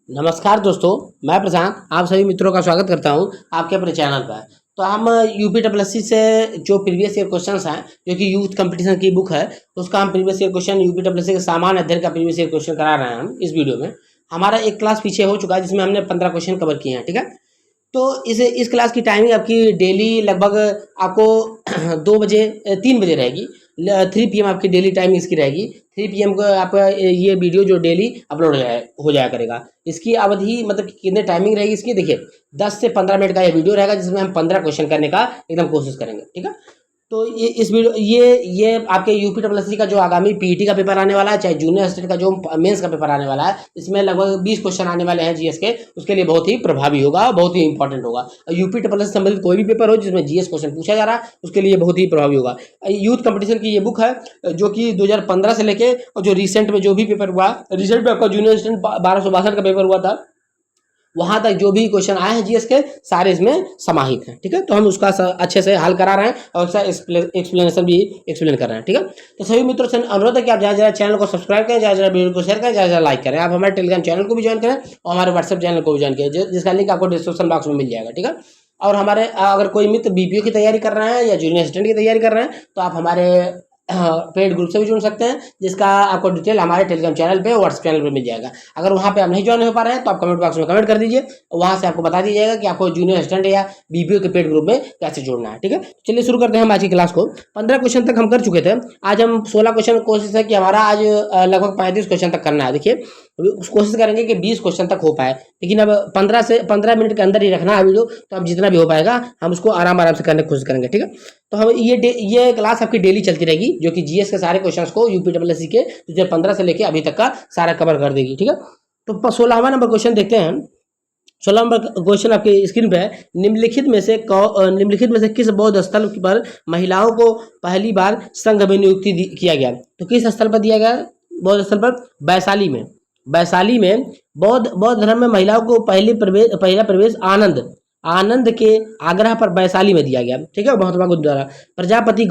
नमस्कार दोस्तों, मैं प्रशांत आप सभी मित्रों का स्वागत करता हूं आपके अपने चैनल पर। तो हम यूपीएससी से जो प्रीवियस ईयर क्वेश्चंस हैं, जो कि यूथ कंपटीशन की बुक है, उसका हम प्रीवियस ईयर क्वेश्चन यूपीएससी के सामान्य अध्ययन का प्रीवियस ईयर क्वेश्चन करा रहे हैं हम इस वीडियो में। हमारा एक क्लास पीछे हो चुका है जिसमें हमने 15 क्वेश्चन कवर किए हैं, ठीक है। तो इस क्लास की टाइमिंग आपकी डेली लगभग आपको 2 बजे 3 बजे रहेगी। 3 PM आपकी डेली टाइमिंग इसकी रहेगी। 3 PM को आपका ये वीडियो जो डेली अपलोड हो जाया करेगा। इसकी अवधि मतलब कितने टाइमिंग रहेगी इसकी, देखिए 10 से 15 मिनट का ये वीडियो रहेगा जिसमें हम 15 क्वेश्चन करने का एकदम कोशिश करेंगे, ठीक है। तो ये इस वीडियो ये आपके यूपीएससी का जो आगामी पीईटी का पेपर आने वाला है, चाहे जूनियर असिस्टेंट का जो मेंस का पेपर आने वाला है, इसमें लगभग 20 क्वेश्चन आने वाले हैं जीएस के। उसके लिए बहुत ही प्रभावी होगा, बहुत ही इंपॉर्टेंट होगा। यूपीएससी से संबंधित कोई भी पेपर हो जिसमें जीएस क्वेश्चन पूछा जा रहा है, उसके लिए बहुत ही प्रभावी होगा। यूथ कंपटीशन की ये बुक है जो कि 2015 से लेके और जो रिसेंट में जो भी पेपर हुआ, रिसेंट में आपका जूनियर असिस्टेंट 1262 का पेपर हुआ था, वहां तक जो भी क्वेश्चन आए हैं जीएस के सारे इसमें समाहित हैं, ठीक है। तो हम उसका अच्छे से हल करा रहे हैं और उसका एक्सप्लेनेशन भी एक्सप्लेन कर रहे हैं, ठीक है। तो सभी मित्रों से अनुरोध है कि आप जरा चैनल को सब्सक्राइब करें, जरा वीडियो को शेयर करें, जरा लाइक करें। आप हमारे टेलीग्राम चैनल को भी ज्वाइन करें और हमारे व्हाट्सएप चैनल को भी ज्वाइन करें, जिसका लिंक आपको डिस्क्रिप्शन बॉक्स में मिल जाएगा, ठीक है। और हमारे अगर कोई मित्र बीपीओ की तैयारी कर रहे हैं या जूनियर असिस्टेंट की तैयारी कर रहे हैं तो आप हमारे पेड ग्रुप से भी जुड़ सकते हैं, जिसका आपको डिटेल हमारे टेलीग्राम चैनल पे व्हाट्सएप चैनल पे मिल जाएगा। अगर वहाँ पे आप नहीं ज्वाइन हो पा रहे हैं तो आप कमेंट बॉक्स में कमेंट कर दीजिए, वहाँ से आपको बता दिया जाएगा कि आपको जूनियर असिस्टेंट या बीपीओ के पेड ग्रुप में कैसे जुड़ना है, ठीक है। चलिए शुरू करते हैं हम आज की क्लास को। 15 क्वेश्चन तक हम कर चुके थे, आज हम 16 क्वेश्चन कोशिश है कि हमारा आज लगभग 35 क्वेश्चन तक करना है। देखिए कोशिश करेंगे कि 20 क्वेश्चन तक हो पाए, लेकिन अब 15 मिनट के अंदर ही रखना है वीडियो, तो अब जितना भी हो पाएगा हम उसको आराम से करने की कोशिश करेंगे, ठीक है। तो हम ये क्लास आपकी डेली चलती रहेगी, जो कि जीएस के सारे क्वेश्चंस को यूपीएससी के 2015 से लेके अभी तक का सारा कवर कर देगी, ठीक है। तो 16वां नंबर क्वेश्चन देखते हैं। 16 नंबर क्वेश्चन आपके स्क्रीन पे है। निम्नलिखित में से किस बौद्ध स्थल पर महिलाओं को पहली बार संघ में नियुक्ति किया गया? तो किस स्थल पर दिया गया? बौद्ध स्थल पर वैशाली में बौद्ध धर्म में महिलाओं को पहला प्रवेश आनंद के आग्रह पर वैशाली में दिया गया, ठीक है, महात्मा बुद्ध द्वारा। प्रजापति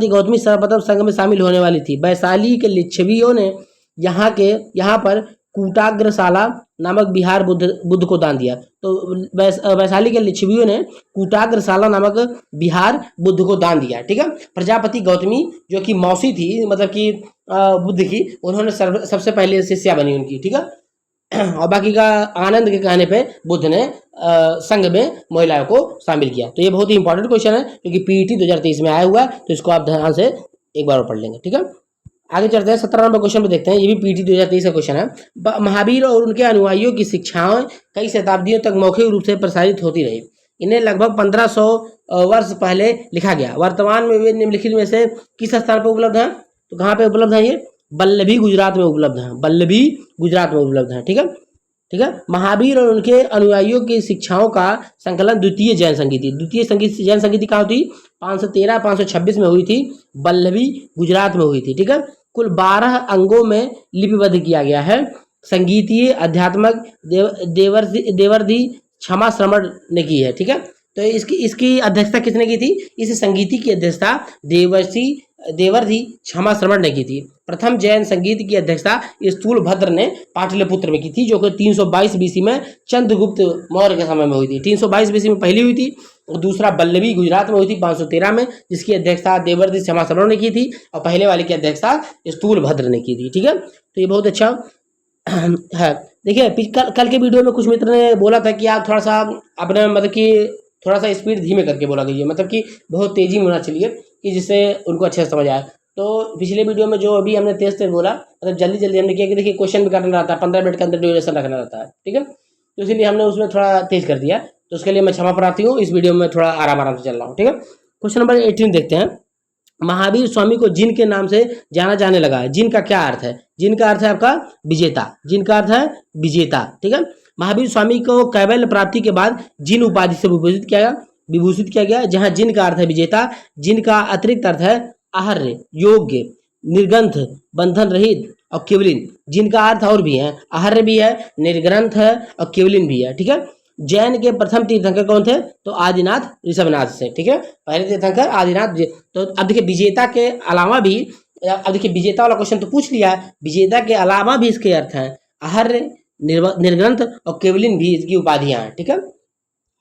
गौतमी सर्वप्रथम संघ में शामिल होने वाली थी। वैशाली के लिच्छवियों ने यहाँ पर कूटाग्रशाला नामक बिहार बुद्ध को दान दिया। तो वैशाली के लिच्छवियों ने कूटाग्रशाला नामक बिहार बुद्ध को दान दिया, ठीक है। प्रजापति गौतमी जो कि मौसी थी, मतलब कि बुद्ध की, उन्होंने सबसे पहले शिष्या बनी उनकी, ठीक है। और बाकी का आनंद के कहने पे बुद्ध ने संघ में महिलाओं को शामिल किया। तो ये बहुत ही इंपॉर्टेंट क्वेश्चन है क्योंकि पीईटी 2023 में आया हुआ है, तो इसको आप ध्यान से एक बार और पढ़ लेंगे, ठीक है। आगे चलते हैं 17 नंबर क्वेश्चन पे देखते हैं। ये भी पीईटी 2023 का क्वेश्चन है। महावीर और उनके अनुयायियों की शिक्षाएं कई शताब्दियों तक मौखिक रूप से प्रसारित होती रही। इन्हें लगभग 1500 वर्ष पहले लिखा गया। वर्तमान में वे निम्नलिखित में से किस स्थान पर उपलब्ध है? तो कहाँ पे उपलब्ध है? ये वल्लभी गुजरात में उपलब्ध है, ठीक है। महावीर और उनके अनुयायियों की शिक्षाओं का संकलन द्वितीय जैन संगीति कहाँ हुई? 513-526 में हुई थी, वल्लभी गुजरात में हुई थी, ठीक है। कुल 12 अंगों में लिपिबद्ध किया गया है। संगीतीय अध्यात्मक देवर्धि क्षमा श्रवण ने की है, ठीक है। तो इसकी अध्यक्षता किसने की थी? इस संगीति की अध्यक्षता देवर्धि क्षमा श्रवण ने की थी। प्रथम जैन संगीत की अध्यक्षता स्थूलभद्र ने पाटलिपुत्र में की थी, जो कि 322 बीसी में चंद्रगुप्त मौर्य के समय में हुई थी। 322 बीसी में पहली हुई थी और दूसरा वल्लभी गुजरात में हुई थी 513 में, जिसकी अध्यक्षता देवर्धि क्षमा श्रवण ने की थी और पहले वाले की अध्यक्षता स्थूलभद्र ने की थी, ठीक है। तो ये बहुत अच्छा है। देखिए कल के वीडियो में कुछ मित्र ने बोला था कि आप थोड़ा सा अपने मतलब कि थोड़ा सा स्पीड धीमे करके बोला कीजिए, मतलब कि बहुत तेजी में होना चलिए कि जिससे उनको अच्छे से समझ आए। तो पिछले वीडियो में जो अभी हमने तेज बोला, मतलब जल्दी हमने किया कि देखिए क्वेश्चन भी करना रहता है, 15 मिनट के अंदर ड्यूरेशन रखना रहता है, ठीक है। तो इसीलिए हमने उसमें थोड़ा तेज कर दिया, तो उसके लिए मैं क्षमा प्रार्थी हूँ। इस वीडियो में थोड़ा आराम से चल रहा हूँ, ठीक है। क्वेश्चन नंबर 18 देखते हैं। महावीर स्वामी को जिन के नाम से जाना जाने लगा। जिन का क्या अर्थ है? जिन का अर्थ है आपका विजेता, ठीक है। महावीर स्वामी को कैवल्य प्राप्ति के बाद जिन उपाधि से विभूषित किया गया, जहां जिन का अर्थ है विजेता, जिन का अतिरिक्त अर्थ है आहार्य, योग्य, निर्ग्रंथ, बंधन रहित और केवलिन। जिन का अर्थ और भी है, आहार्य भी है, निर्ग्रंथ है और केवलिन भी है, ठीक है। जैन के प्रथम तीर्थंकर कौन थे? तो आदिनाथ ऋषभनाथ से, ठीक है। पहले तीर्थंकर आदिनाथ। तो अब देखिए विजेता के अलावा भी, अब देखिए विजेता वाला क्वेश्चन तो पूछ लिया, विजेता के अलावा भी इसके अर्थ हैं आहार्य, निर्ग्रंथ और केवलिन भी इसकी उपाधियां हैं। ठीक है,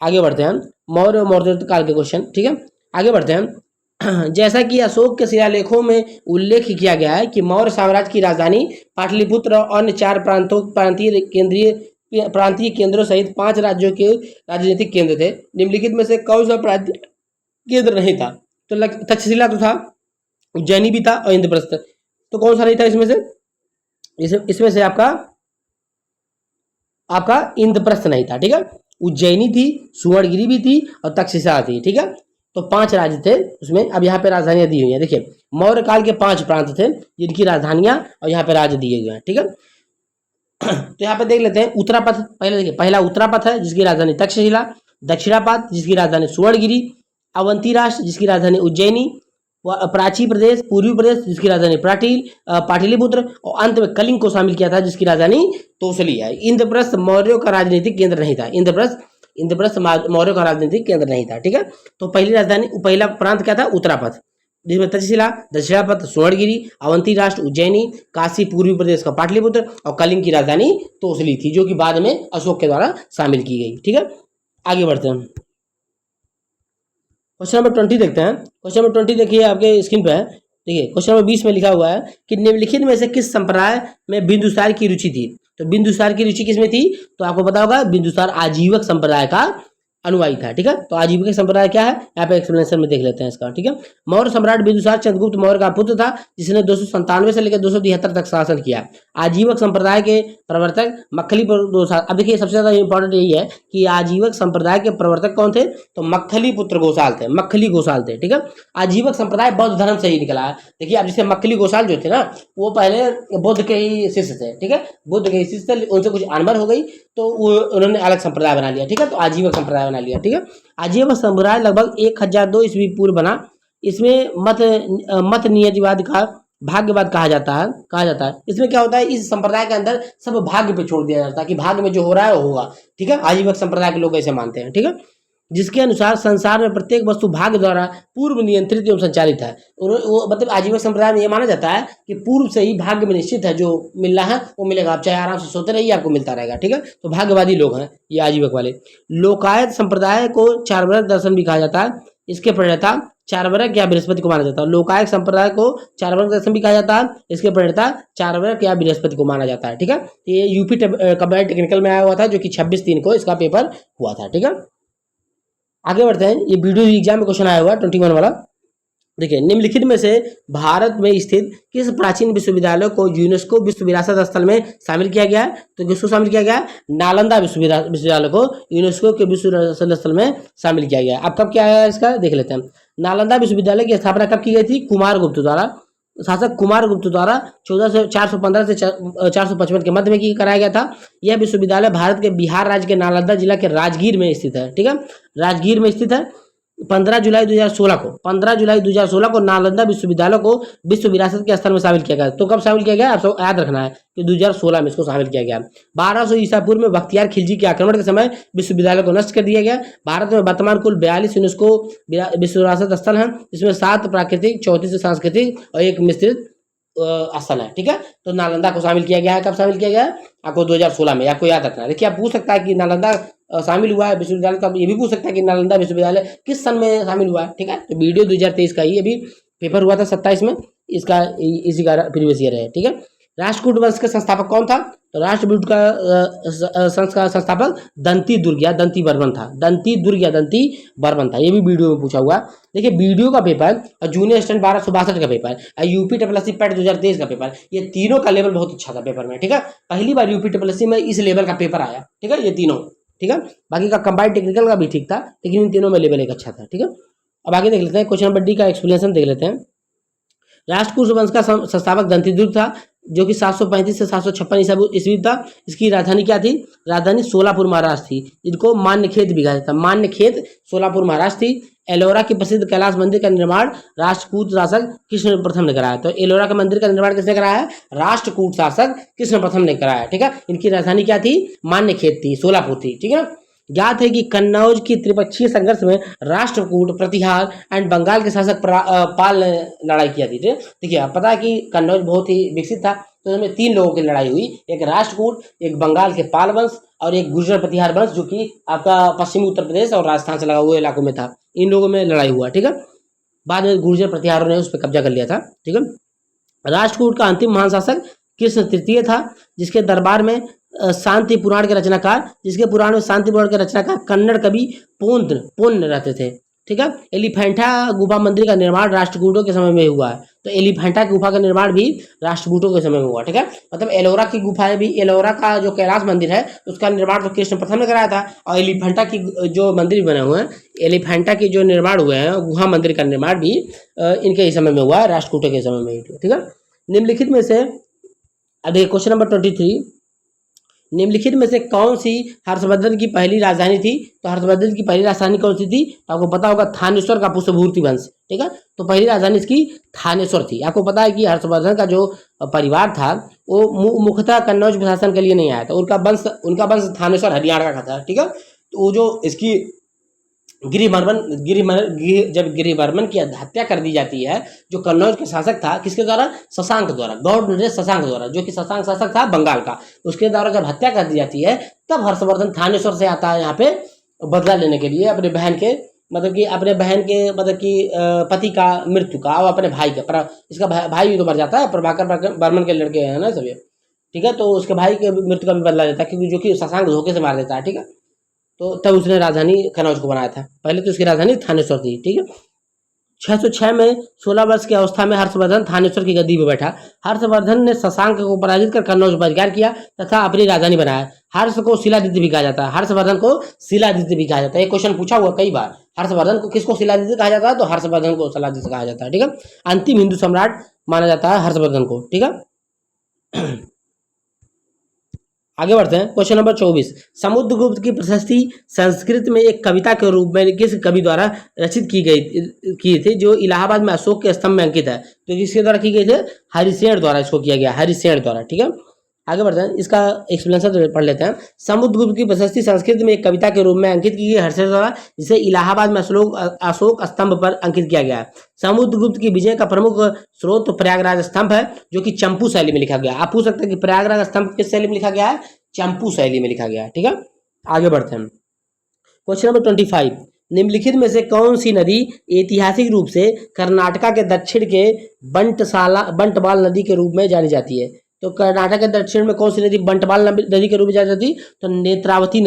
आगे बढ़ते हैं। मौर्य और मौर्योत्तर काल के क्वेश्चन। ठीक है, आगे बढ़ते हैं। जैसा कि अशोक के शिलालेखों में उल्लेख किया गया है कि मौर्य साम्राज्य की राजधानी पाटलिपुत्र और अन्य 4 प्रांतीय केंद्रों सहित 5 राज्यों के राजनीतिक केंद्र थे। निम्नलिखित में से कौन सा प्रांतीय केंद्र नहीं था? तो तक्षशिला तो था, उज्जैनी भी था और इंद्रप्रस्थ। तो कौन सा नहीं था इसमें से? इसमें से आपका इंद्रप्रस्थ नहीं था। ठीक है, उज्जैनी थी, सुवर्णगिरी भी थी और तक्षशिला थी। ठीक है, तो 5 राज्य थे उसमें। अब यहाँ पे राजधानियां दी हुई हैं। देखिए, मौर्य काल के 5 प्रांत थे जिनकी राजधानियां और यहाँ पे राज्य दिए गए हैं। ठीक है, तो यहाँ पे देख लेते हैं उत्तरापथ। पहले देखिए, पहला उत्तरापथ है जिसकी राजधानी तक्षशिला, दक्षिणापथ जिसकी राजधानी सुवर्णगिरी, अवंती राष्ट्र जिसकी राजधानी उज्जैनी, प्राची प्रदेश, पूर्वी प्रदेश जिसकी राजधानी पाटलिपुत्र और अंत में कलिंग को शामिल किया था जिसकी राजधानी तोसली है। इंद्रप्रस्थ मौर्यों का राजनीतिक केंद्र नहीं था। इंद्रप्रस्थ मौर्यों का राजनीतिक केंद्र नहीं था। ठीक है, तो पहला प्रांत क्या था? उत्तरापथ, जिसमें तक्षशिला, दक्षिणापथ, सुवर्णगिरी, अवंती राष्ट्र, उज्जैनी, काशी पूर्वी प्रदेश का पाटलिपुत्र और कलिंग की राजधानी तोसली थी, जो कि बाद में अशोक के द्वारा शामिल की गई। ठीक है, आगे बढ़ते हैं। क्वेश्चन नंबर 20 देखते हैं। क्वेश्चन नंबर 20 देखिए आपके स्क्रीन पे है। देखिए, क्वेश्चन नंबर 20 में लिखा हुआ है कि निम्नलिखित में से किस संप्रदाय में बिंदुसार की रुचि थी? तो बिंदुसार की रुचि किसमें थी? तो आपको पता होगा, बिंदुसार आजीवक संप्रदाय का अनुयायी था। ठीक है, तो आजीविका संप्रदाय क्या है यहाँ पे एक्सप्लेनेशन में देख लेते हैं इसका। ठीक है, मौर्य सम्राट बिंदुसार चंद्रगुप्त मौर्य का पुत्र था जिसने 297 से लेकर 273 तक शासन किया। आजीवक संप्रदाय के प्रवर्तक मक्खली गोसाल। अब देखिए, सबसे ज्यादा इंपॉर्टेंट यही है कि आजीवक संप्रदाय के प्रवर्तक कौन थे? तो मक्खली पुत्र गोसाल थे, मक्खली गोसाल थे। ठीक है, आजीवक संप्रदाय बौद्ध धर्म से ही निकला है। देखिए, अब जैसे मक्खली गोसाल जो थे ना, वो पहले बुद्ध के ही शिष्य थे। ठीक है, बुद्ध के ही शिष्य थे, उनसे कुछ अनबन हो गई तो उन्होंने अलग संप्रदाय बना लिया। ठीक है, तो आजीवक संप्रदाय बना लिया। ठीक है, आजीवक संप्रदाय लगभग 1002 ईस्वी पूर्व बना। इसमें मत नियतिवाद का भाग्यवाद कहा जाता है। इसमें क्या होता है, इस संप्रदाय के अंदर सब भाग्य पे छोड़ दिया जाता है कि भाग्य में जो हो रहा है वो होगा। ठीक है, आजीवक संप्रदाय के लोग ऐसे मानते हैं। ठीक है, जिसके अनुसार संसार में प्रत्येक वस्तु भाग्य द्वारा पूर्व नियंत्रित एवं संचालित है। वो मतलब आजीवक संप्रदाय में ये माना जाता है कि पूर्व से ही भाग्य में निश्चित है, जो मिलना है वो मिलेगा। आप चाहे आराम से सोते रहिए, आपको मिलता रहेगा। ठीक है, तो भाग्यवादी लोग हैं ये आजीवक वाले। लोकायत संप्रदाय को चार्वाक दर्शन भी कहा जाता है। इसके प्रणेता चार्वाक या बृहस्पति को माना जाता है। लोकायत संप्रदाय को चार्वाक दर्शन भी कहा जाता है। इसके प्रणेता चार्वाक या बृहस्पति को माना जाता है। ठीक है, ये यूपी कंबाइंड टेक्निकल में आया हुआ था, जो कि 26/3 को इसका पेपर हुआ था। ठीक है, आगे बढ़ते हैं। ये वीडियो एग्जाम में क्वेश्चन आया हुआ 21 वाला। देखिए, निम्नलिखित में से भारत में स्थित किस प्राचीन विश्वविद्यालय को यूनेस्को विश्व विरासत स्थल में शामिल किया गया है? तो किसको शामिल किया गया है? नालंदा विश्वविद्यालय को यूनेस्को के विश्व विरासत स्थल में शामिल किया गया है। अब कब क्या है इसका देख लेते हैं। नालंदा विश्वविद्यालय की स्थापना कब की गई थी? कुमारगुप्त द्वारा, शासक कुमारगुप्त द्वारा 415 से 455 के मध्य में कराया गया था। यह विश्वविद्यालय भारत के बिहार राज्य के नालंदा जिला के राजगीर में स्थित है। ठीक है, राजगीर में स्थित है। 15 जुलाई 2016 को नालंदा विश्वविद्यालय को विश्व विरासत के स्थल में शामिल किया गया। तो कब शामिल किया गया? आपको याद रखना है कि 2016 में इसको शामिल किया गया। 1200 ईसा पूर्व में बख्तियार खिलजी के आक्रमण के समय विश्वविद्यालय को नष्ट कर दिया गया। भारत में वर्तमान कुल 42 यूनेस्को विश्व विरासत स्थल हैं, जिसमें 7 प्राकृतिक, 34 सांस्कृतिक और 1 मिश्रित स्थल है। ठीक है, तो नालंदा को शामिल किया गया है। कब शामिल किया गया है? आपको 2016 में, आपको याद रखना है। देखिए, आप पूछ सकता है कि नालंदा शामिल हुआ है विश्वविद्यालय, तो ये भी पूछ सकता है कि नालंदा विश्वविद्यालय किस सन में शामिल हुआ है। ठीक है, तो वीडियो 2023 का ही अभी पेपर हुआ था 27 में, इसका इसी का प्रीवियस ईयर है। ठीक है, राष्ट्रकूट वंश के संस्थापक कौन था? तो राष्ट्रकूट का संस्थापक दंती दुर्ग या दंती बर्मन था। दंती दुर्ग या दंती बर्मन था, ये भी वीडियो में पूछा हुआ। देखिए, वीडियो का पेपर और जूनियर स्टैंड 1262 का पेपर और यूपी SSC पैट 2023 का पेपर, ये तीनों का लेवल बहुत अच्छा था पेपर में। ठीक है, पहली बार यूपी SSC में इस लेवल का पेपर आया। ठीक है, ये तीनों। ठीक है, बाकी का कंबाइंड टेक्निकल का भी ठीक था, लेकिन इन तीनों में लेवल एक अच्छा था। ठीक है, अब आगे देख लेते हैं। क्वेश्चन नंबर डी का एक्सप्लेनेशन देख लेते हैं। राष्ट्रकूट वंश का संस्थापक दंतीदुर्ग था, जो कि 735 से 756 ईस्वी था। इसकी राजधानी क्या थी? राजधानी सोलापुर महाराष्ट्र थी। इनको मान्यखेत भी कहा जाता है। मान्यखेत सोलापुर महाराष्ट्र थी। एलोरा के प्रसिद्ध कैलाश मंदिर का निर्माण राष्ट्रकूट शासक कृष्ण प्रथम ने कराया। तो एलोरा के मंदिर का निर्माण किसने कराया है? राष्ट्रकूट शासक कृष्ण प्रथम ने कराया। ठीक है, इनकी राजधानी क्या थी? मान्यखेत थी, सोलापुर थी। ठीक है, ज्ञात है कि कन्नौज की त्रिपक्षीय संघर्ष में राष्ट्रकूट, प्रतिहार एंड बंगाल के शासक पाल ने लड़ाई किया थी। देखिए, आप पता है कि कन्नौज बहुत ही विकसित था, तो इसमें 3 लोगों की लड़ाई हुई, एक राष्ट्रकूट, एक बंगाल के पाल वंश और एक गुर्जर प्रतिहार वंश, जो कि आपका पश्चिमी उत्तर प्रदेश और राजस्थान से लगा हुए इलाकों में था। इन लोगों में लड़ाई हुआ, ठीक है। बाद में गुर्जर प्रतिहारों ने उस पर कब्जा कर लिया था, ठीक है। राष्ट्रकूट का अंतिम महान शासक कृष्ण तृतीय था, जिसके दरबार में शांति पुराण के रचनाकार कन्नड़ कवि पोन्न रहते थे, ठीक है। एलिफेंटा गुफा मंदिर का निर्माण राष्ट्रकूटों के समय में हुआ है, तो एलिफेंटा की गुफा का निर्माण भी राष्ट्रकूटों के समय में हुआ, ठीक है। मतलब एलोरा की गुफाएं भी, एलोरा का जो कैलाश मंदिर है उसका निर्माण तो कृष्ण प्रथम ने कराया था, और एलिफेंटा की जो मंदिर बने हुए हैं, एलिफेंटा की जो निर्माण हुए हैं गुहा मंदिर का निर्माण भी इनके ही समय में हुआ है, राष्ट्रकूटों के समय में, ठीक है। निम्नलिखित में से देखिए क्वेश्चन नंबर 23, निम्नलिखित में से कौन सी हर्षवर्धन की पहली राजधानी थी? तो हर्षवर्धन की पहली राजधानी कौन सी थी? तो आपको पता होगा थानेश्वर का पुष्पभूति वंश, ठीक है। तो पहली राजधानी इसकी थानेश्वर थी। आपको पता है कि हर्षवर्धन का जो परिवार था वो मुख्यतः कन्नौज प्रशासन के लिए नहीं आया था, उनका वंश थानेश्वर हरियाणा का था, ठीक है। तो वो जो इसकी जब गिरिवर्मन की हत्या कर दी जाती है, जो कन्नौज के शासक था, किसके द्वारा? शशांक द्वारा, गौड़ नरेश शशांक द्वारा, जो कि शशांक शासक था बंगाल का, उसके द्वारा जब हत्या कर दी जाती है, तब हर्षवर्धन थानेश्वर से आता है यहाँ पे बदला लेने के लिए अपने बहन के पति का मृत्यु का, और अपने भाई का, इसका भाई भी तो मर जाता है, प्रभाकर वर्मन के लड़के हैं ना सभी, ठीक है। तो उसके भाई के मृत्यु का भी बदला लेता है, क्योंकि जो कि शशांक धोखे से मार देता है, ठीक है। तो तब उसने राजधानी कन्नौज को बनाया था। पहले तो उसकी राजधानी थानेश्वर थी, ठीक है। 606 में 16 वर्ष की अवस्था में हर्षवर्धन थानेश्वर की गद्दी पर बैठा। हर्षवर्धन ने शशांक को पराजित कर कन्नौज पर अधिकार किया तथा अपनी राजधानी बनाया। हर्ष को शिलादित्य भी कहा जाता है, हर्षवर्धन को शिलादित्य भी कहा जाता है। ये क्वेश्चन पूछा हुआ कई बार, हर्षवर्धन को किसको शिलादित्य कहा जाता है? तो हर्षवर्धन को शिलादित्य कहा जाता है, ठीक है। अंतिम हिंदू सम्राट माना जाता है हर्षवर्धन को, ठीक है। आगे बढ़ते हैं, क्वेश्चन नंबर 24, समुद्रगुप्त की प्रशस्ति संस्कृत में एक कविता के रूप में किस कवि द्वारा रचित की थी, जो इलाहाबाद में अशोक के स्तंभ में अंकित है? तो किसके द्वारा की गई थी? हरिसेन द्वारा इसको किया गया, हरिसेन द्वारा, ठीक है। आगे बढ़ते हैं, इसका एक्सप्लेनेशन पढ़ लेते हैं। समुद्रगुप्त की प्रशस्ति संस्कृत में एक कविता के रूप में अंकित की गई हरिसेन द्वारा, जिसे इलाहाबाद में अशोक स्तंभ पर अंकित किया गया है। समुद्रगुप्त की विजय का प्रमुख स्रोत प्रयागराज स्तंभ है, जो कि चंपू शैली में लिखा गया। आप पूछ सकते हैं कि प्रयागराज स्तंभ किस शैली में लिखा गया है? चंपू शैली में लिखा गया है, ठीक है। आगे बढ़ते हैं, क्वेश्चन नंबर 25, निम्नलिखित में से कौन सी नदी ऐतिहासिक रूप से कर्नाटका के दक्षिण के बंटवाल नदी के रूप में जानी जाती है? तो कर्नाटक के दक्षिण में कौन सी नदी बंटवाल नदी के रूप में जानी जाती है? तो नेत्रावती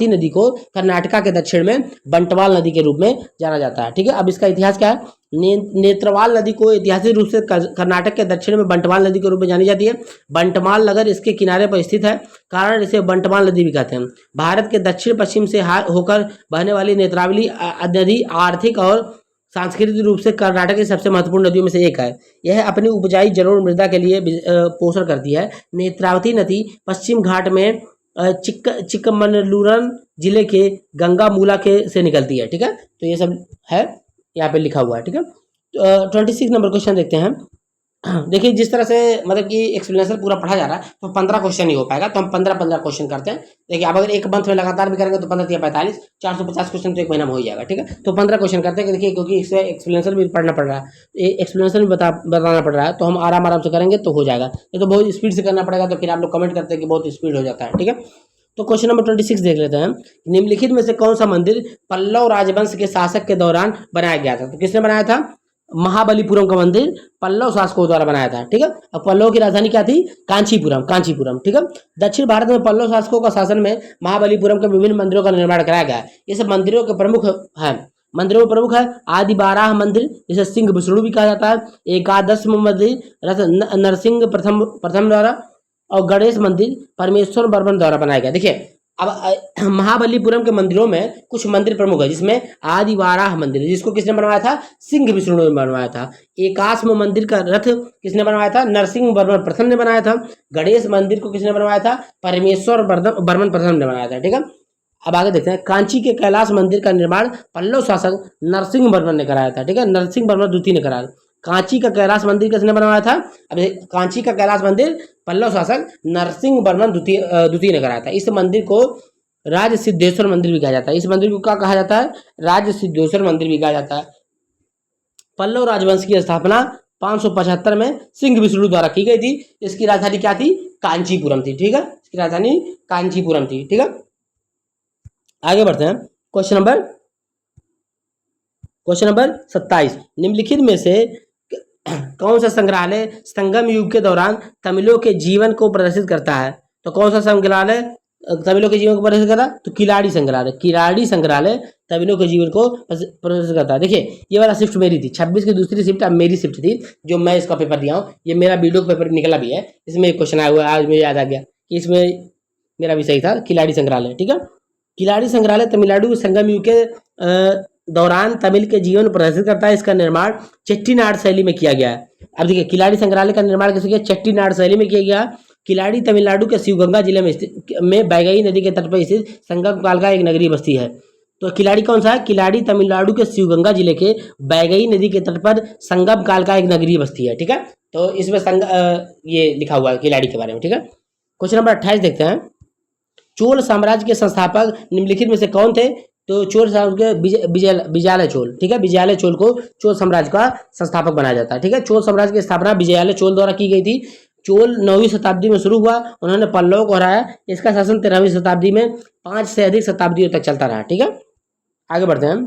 नदी को कर्नाटका के दक्षिण में बंटवाल नदी के रूप में जाना जाता है, ठीक है। अब इसका इतिहास क्या है? नेत्रवाल नदी को ऐतिहासिक रूप से कर्नाटक के दक्षिण में बंटवाल नदी के रूप में जानी जाती है। बंटवाल नगर इसके किनारे पर स्थित है, कारण इसे बंटवाल नदी भी कहते हैं। भारत के दक्षिण पश्चिम से होकर बहने वाली नेत्रावली नदी आर्थिक और सांस्कृतिक रूप से कर्नाटक की सबसे महत्वपूर्ण नदियों में से एक है। यह अपनी उपजाऊ जलोढ़ मृदा के लिए पोषण करती है। नेत्रावती नदी पश्चिम घाट में चिक्कमगलुरु जिले के गंगामूला से निकलती है, ठीक है। तो ये सब है यहाँ पे लिखा हुआ है, ठीक है। 26 नंबर क्वेश्चन देखते हैं। देखिए, जिस तरह से मतलब कि एक्सप्लेनेशन पूरा पढ़ा जा रहा है, तो 15 क्वेश्चन ही हो पाएगा, तो हम 15 क्वेश्चन करते हैं। देखिए, आप अगर एक मंथ में लगातार भी करेंगे तो 15 या 45 450 क्वेश्चन तो एक महीना में हो जाएगा, ठीक है। तो 15 क्वेश्चन करते हैं। देखिए, क्योंकि इससे एक्सप्लेनेशन भी पढ़ना पड़ रहा है, एक्सप्लेनेशन भी बताना पड़ रहा है, तो हम आराम से करेंगे तो हो जाएगा। ये तो बहुत स्पीड से करना पड़ेगा, तो फिर आप लोग कमेंट करते हैं कि बहुत स्पीड हो जाता है, ठीक है। तो क्वेश्चन नंबर 26 देख लेते हैं। निम्नलिखित में से कौन सा मंदिर पल्लव राजवंश के शासक के दौरान बनाया गया था? तो किसने बनाया था? महाबलीपुरम का मंदिर पल्लव शासकों द्वारा बनाया था, ठीक है। अब पल्लव की राजधानी क्या थी? कांचीपुरम, ठीक है। दक्षिण भारत में पल्लव शासकों का शासन में महाबलीपुरम के विभिन्न मंदिरों का निर्माण कराया गया है। ये सब मंदिरों में प्रमुख है आदि बाराह मंदिर, जिसे सिंह विष्णु भी कहा जाता है। एकादश मंदिर नरसिंह प्रथम द्वारा, और गणेश मंदिर परमेश्वर वर्मन द्वारा बनाया गया। देखिए, अब महाबलीपुरम के मंदिरों में कुछ मंदिर प्रमुख है, जिसमें आदि वाराह मंदिर, जिसको किसने बनवाया था? सिंह विष्णु ने बनवाया था। एकाश्म मंदिर का रथ किसने बनवाया था? नरसिंह वर्मन प्रथम ने बनाया था। गणेश मंदिर को किसने बनवाया था? परमेश्वर वर्मन प्रथम ने बनाया था, ठीक है। अब आगे देखते हैं, कांची के कैलाश मंदिर का निर्माण पल्लव शासक नरसिंह वर्मन ने कराया था, ठीक है। नरसिंह वर्मन द्वितीय ने कराया। कांची का कैलाश मंदिर किसने बनवाया था? अब कांची का कैलाश मंदिर पल्लव शासक नरसिंह वर्मन द्वितीय ने कराया था। इस मंदिर को राज सिद्धेश्वर मंदिर भी कहा जाता है। इस मंदिर को क्या कहा जाता है? राज सिद्धेश्वर मंदिर भी कहा जाता है। पल्लव राजवंश की स्थापना 575 में सिंह विष्णु द्वारा की गई थी। इसकी राजधानी क्या थी? कांचीपुरम थी। ठीक है, इसकी राजधानी कांचीपुरम थी। ठीक है, आगे बढ़ते हैं। क्वेश्चन नंबर 27, निम्नलिखित में से कौन सा संग्रहालय संगम युग के दौरान तमिलों के जीवन को प्रदर्शित करता है? तो कौन सा संग्रहालय तमिलों के जीवन को प्रदर्शित करता है? तो किलाड़ी संग्रहालय। किलाड़ी संग्रहालय तमिलों के जीवन को प्रदर्शित करता है। देखिए, ये वाला शिफ्ट मेरी थी, 26 की दूसरी शिफ्ट अब मेरी शिफ्ट थी, जो मैं इसका पेपर दिया हूँ। ये मेरा वीडियो का पेपर निकला भी है, इसमें एक क्वेश्चन आया हुआ है, आज मुझे याद आ गया कि इसमें मेरा भी सही था, किलाड़ी संग्रहालय। ठीक है, किलाड़ी संग्रहालय तमिलनाडु संगम युग के दौरान तमिल के जीवन प्रदर्शित करता है। इसका निर्माण चेट्टीनाड शैली में किया गया है। अब देखिए, किलाड़ी संग्रहालय का निर्माण कैसे किया? चेट्टीनाड शैली में किया गया। किलाड़ी तमिलनाडु के शिवगंगा जिले में स्थित बैगई नदी के तट पर स्थित संगम काल का एक नगरीय बस्ती है। तो किलाड़ी कौन सा है? किलाड़ी तमिलनाडु के शिवगंगा जिले के बैगई नदी के तट पर संगम काल का एक नगरीय बस्ती है। ठीक है, तो इसमें ये लिखा हुआ है किलाड़ी के बारे में। ठीक है, क्वेश्चन नंबर 28 देखते हैं। चोल साम्राज्य के संस्थापक निम्नलिखित में से कौन थे? तो चोल साम्राज्य के विजयालय चोल। ठीक है, विजयालय चोल को चोल साम्राज्य का संस्थापक बनाया जाता है। ठीक है, चोल साम्राज्य की स्थापना विजयालय चोल द्वारा की गई थी। चोल 9वीं शताब्दी में शुरू हुआ, उन्होंने पल्लवों को हराया। इसका शासन 13वीं शताब्दी में 5 से अधिक शताब्दियों तक चलता रहा। ठीक है, आगे बढ़ते हैं।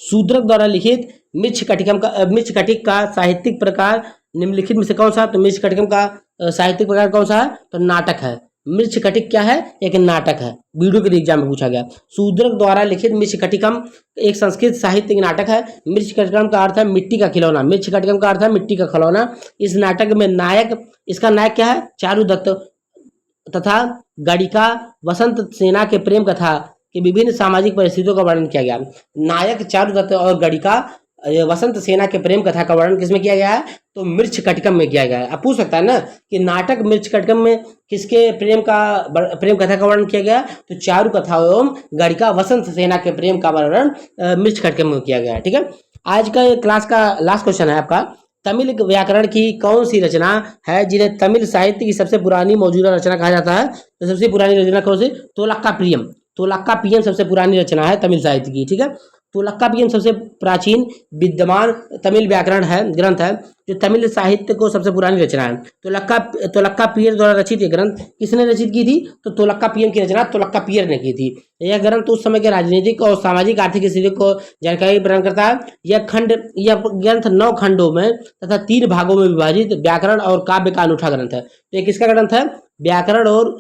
शूद्रक द्वारा लिखित मृच्छकटिक का साहित्यिक प्रकार निम्नलिखित में से कौन सा? तो मृच्छकटिकम का साहित्यिक प्रकार कौन सा है? तो नाटक है। मृच्छकटिक क्या है? एक नाटक है, वीडियो के एग्जाम में पूछा गया। शूद्रक द्वारा लिखित मृच्छकटिकम एक संस्कृत साहित्यिक नाटक है। मृच्छकटिकम का अर्थ है मिट्टी का खिलौना। मृच्छकटिकम का अर्थ है मिट्टी का खिलौना। इस नाटक में इसका नायक क्या है? चारुदत्त तथा गणिका वसंत सेना के प्रेम कथा कि विभिन्न सामाजिक परिस्थितियों का वर्णन किया गया। नायक चारुदत्त और गणिका वसंत सेना के प्रेम कथा का वर्णन किसमें किया गया है? तो मृच्छकटिकम में किया गया है। अब पूछ सकता है ना कि नाटक मृच्छकटिकम में किसके प्रेम कथा का वर्णन किया गया? तो चारु कथा एवं गणिका वसंत सेना के प्रेम का वर्णन मृच्छकटिकम में किया गया है। ठीक है, आज का क्लास का लास्ट क्वेश्चन है आपका, तमिल व्याकरण की कौन सी रचना है जिन्हें तमिल साहित्य की सबसे पुरानी मौजूदा रचना कहा जाता है? तो सबसे पुरानी रचना कौन सी? तोलक्काप्रियम। तोलक्काप्रियम सबसे पुरानी रचना है तमिल साहित्य की। ठीक है, तोलक्काप्रियम सबसे प्राचीन विद्यमान तमिल व्याकरण है, ग्रंथ है, जो तमिल साहित्य को सबसे पुरानी रचना है। तोलक्काप्पियर द्वारा रचित ये ग्रंथ किसने रचित की थी? तो तोलक्काप्पियम की रचना तोलक्काप्पियर ने की थी। यह ग्रंथ उस समय के राजनीतिक और सामाजिक आर्थिक स्थिति को जानकारी प्रदान करता है। यह ग्रंथ 9 खंडों में तथा 3 भागों में विभाजित व्याकरण और काव्य का अनूठा ग्रंथ है। तो ये किसका ग्रंथ है? व्याकरण और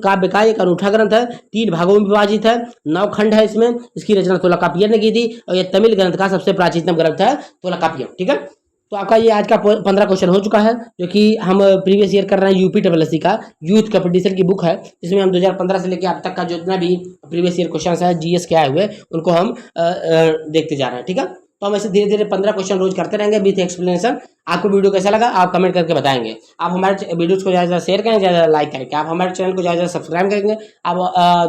काव्य का एक अनूठा ग्रंथ है, 3 भागों में विभाजित है, 9 खंड है इसमें। इसकी रचना तोलक्काप्पियर ने की थी और यह तमिल ग्रंथ का सबसे प्राचीनतम ग्रंथ है तोलक्काप्पियम। ठीक है, तो आपका ये आज का 15 क्वेश्चन हो चुका है, जो कि हम प्रीवियस ईयर कर रहे हैं यूपीएससी का यूथ कंपटीशन की बुक है, जिसमें हम 2015 से लेकर अब तक का जितना भी प्रीवियस ईयर क्वेश्चन है जीएस के आए हुए उनको हम देखते जा रहे हैं। ठीक है, तो हम ऐसे धीरे धीरे 15 क्वेश्चन रोज करते रहेंगे विथ एक्सप्लेनेशन। आपको वीडियो कैसा लगा आप कमेंट करके बताएंगे। आप हमारे वीडियोस को ज़्यादा शेयर करेंगे, ज़्यादा लाइक करेंगे, आप हमारे चैनल को ज़्यादा सब्सक्राइब करेंगे, आप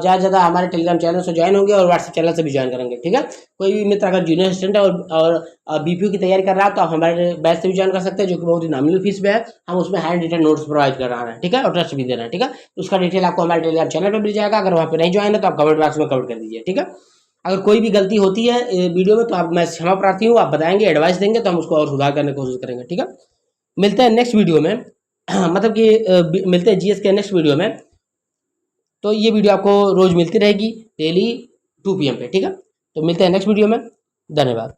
ज़्यादा ज़्यादा हमारे टेलीग्राम चैनल से ज्वाइन होंगे और व्हाट्सएप चैनल से भी ज्वाइन करेंगे। ठीक है, कोई भी मित्र अगर जूनियर स्टूडेंट है और बीपीओ की तैयारी कर रहा है तो आप हमारे बैच से भी ज्वाइन कर सकते हैं, जो कि बहुत ही नॉमिनल फीस पे है। हम उसमें हैंड रिटन नोट्स प्रोवाइड कर रहे हैं। ठीक है, और टेस्ट भी दे रहे हैं। ठीक है, उसका डिटेल आपको हमारे टेलीग्राम चैनल पर मिल जाएगा। अगर वहाँ पर नहीं ज्वाइन है तो आप कमेंट बॉक्स में कमेंट कर दीजिए। ठीक है, अगर कोई भी गलती होती है वीडियो में तो आप मैं क्षमा प्रार्थी हूँ, आप बताएंगे, एडवाइस देंगे तो हम उसको और सुधार करने की कोशिश करेंगे। ठीक है, मिलते हैं नेक्स्ट वीडियो में मतलब कि मिलते हैं जीएस के नेक्स्ट वीडियो में। तो ये वीडियो आपको रोज मिलती रहेगी डेली 2 PM पे। ठीक है, तो मिलते हैं नेक्स्ट वीडियो में। धन्यवाद।